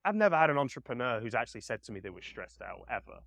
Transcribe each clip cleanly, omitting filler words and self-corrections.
I've never had an entrepreneur who's actually said to me they were stressed out, ever.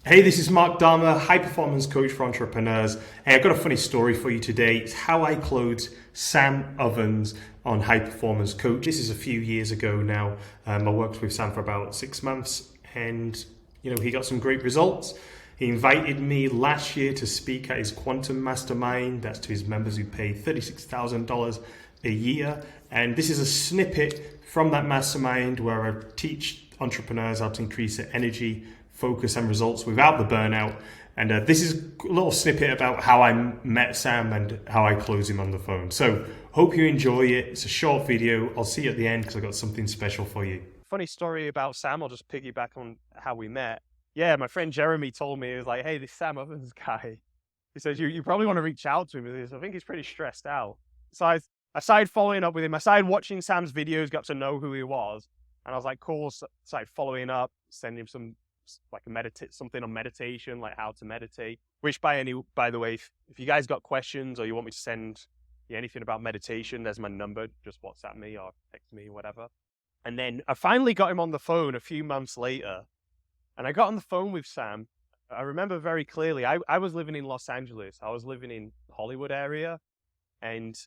Hey, this is Mark Dhamma, high performance coach for entrepreneurs. Hey, I've got a funny story for you today. It's how I closed Sam Ovens on High Performance Coach. This is a few years ago now. I worked with Sam for about 6 months and he got some great results. He invited me last year to speak at his Quantum Mastermind. That's to his members who pay $36,000 a year. And this is a snippet from that mastermind where I teach entrepreneurs how to increase their energy, focus and results without the burnout. And this is a little snippet about how I met Sam and how I closed him on the phone. So hope you enjoy it. It's a short video. I'll see you at the end because I've got something special for you. Funny story about Sam, I'll just piggyback on how we met. Yeah, my friend Jeremy told me, he was like, hey, this Sam Ovens guy, he says, you probably want to reach out to him. Because I think he's pretty stressed out. So I started following up with him. I started watching Sam's videos, got to know who he was. And I was like, cool, started following up, sending him some, like something on meditation, like how to meditate, which by the way, if you guys got questions or you want me to send you anything about meditation, there's my number, just WhatsApp me or text me, whatever. And then I finally got him on the phone a few months later, and I got on the phone with Sam. I remember very clearly, I was living in Los Angeles. I was living in the Hollywood area, and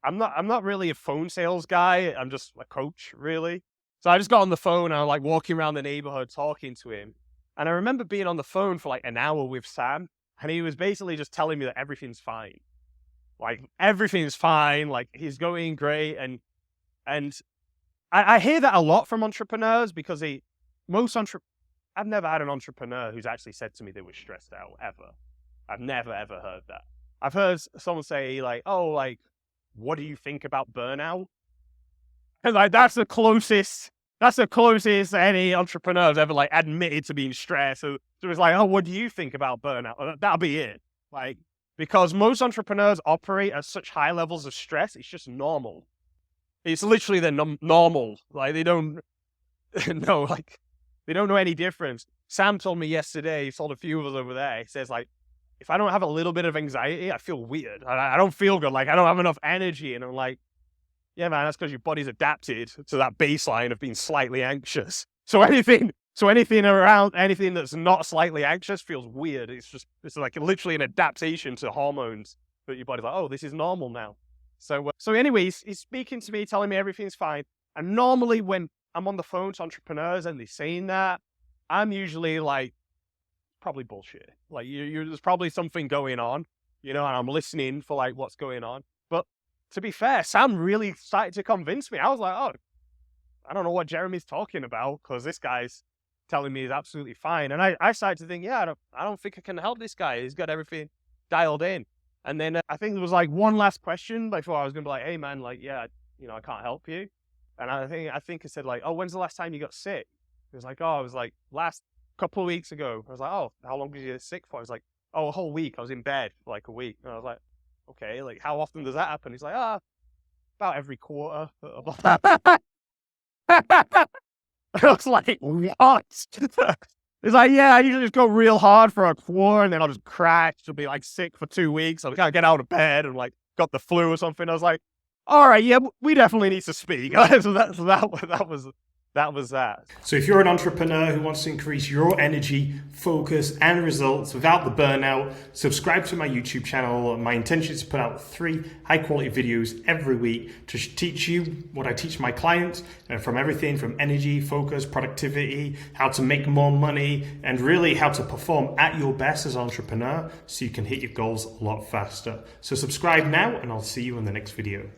I'm not really a phone sales guy. I'm just a coach, really. So I just got on the phone and I was like walking around the neighborhood talking to him. And I remember being on the phone for like an hour with Sam, and he was basically just telling me that everything's fine. Like everything's fine, like he's going great. And I hear that a lot from entrepreneurs because I've never had an entrepreneur who's actually said to me they were stressed out, ever. I've never, ever heard that. I've heard someone say like, oh, like, what do you think about burnout? And like, that's the closest any entrepreneur has ever like admitted to being stressed. So it's like, oh, what do you think about burnout? That'll be it. Like, because most entrepreneurs operate at such high levels of stress, it's just normal. It's literally their normal. Like they don't know, like they don't know any difference. Sam told me yesterday, he told a few of us over there, he says like, if I don't have a little bit of anxiety, I feel weird. I don't feel good. Like I don't have enough energy. And I'm like, yeah, man, that's because your body's adapted to that baseline of being slightly anxious. So anything that's not slightly anxious feels weird. It's like literally an adaptation to hormones that your body's like, oh, this is normal now. So anyways, he's speaking to me, telling me everything's fine. And normally when I'm on the phone to entrepreneurs and they're saying that, I'm usually like, probably bullshit. Like there's probably something going on, and I'm listening for like what's going on. But to be fair, Sam really started to convince me. I was like, oh, I don't know what Jeremy's talking about because this guy's telling me he's absolutely fine. And I started to think, yeah, I don't think I can help this guy. He's got everything dialed in. And then I think there was like one last question before I was going to be like, hey man, like, yeah, I can't help you. And I think I said like, oh, when's the last time you got sick? He was like, oh, it was like last couple of weeks ago. I was like, oh, how long did you get sick for? I was like, oh, a whole week. I was in bed for like a week. And I was like, okay, like how often does that happen? He's like, about every quarter. I was like, what? He's like, yeah, I usually just go real hard for a quarter and then I'll just crash. I'll be like sick for 2 weeks. I can't get out of bed and like got the flu or something. I was like, all right, yeah, we definitely need to speak. So that was that. So if you're an entrepreneur who wants to increase your energy, focus, and results without the burnout, subscribe to my YouTube channel. My intention is to put out 3 high-quality videos every week to teach you what I teach my clients, from everything from energy, focus, productivity, how to make more money, and really how to perform at your best as an entrepreneur so you can hit your goals a lot faster. So subscribe now, and I'll see you in the next video.